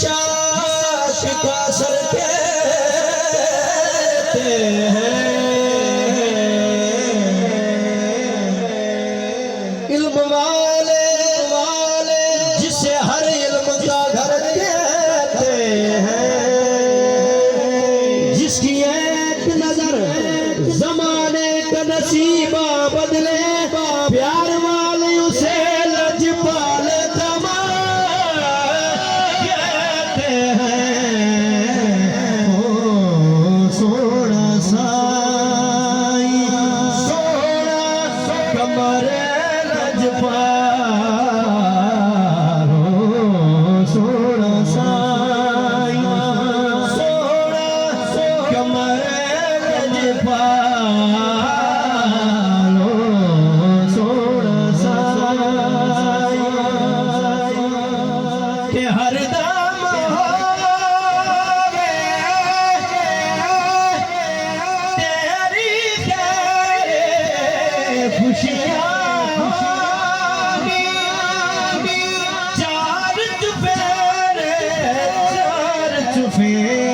Ashika sir कहते हैं। इल्म वाले जिसे हर इल्म का घर कहते हैं, जिसकी एक नजर जमाने का नसीबा बदले, प्यार वाले उसे लजपाल कहते हैं। ओ सोना साई सोना कमर लजपाल, सोना साई सोना कमर लजपाल, सोना साई के हर दम होवे तेरी खुशियाँ, चार चुफेरे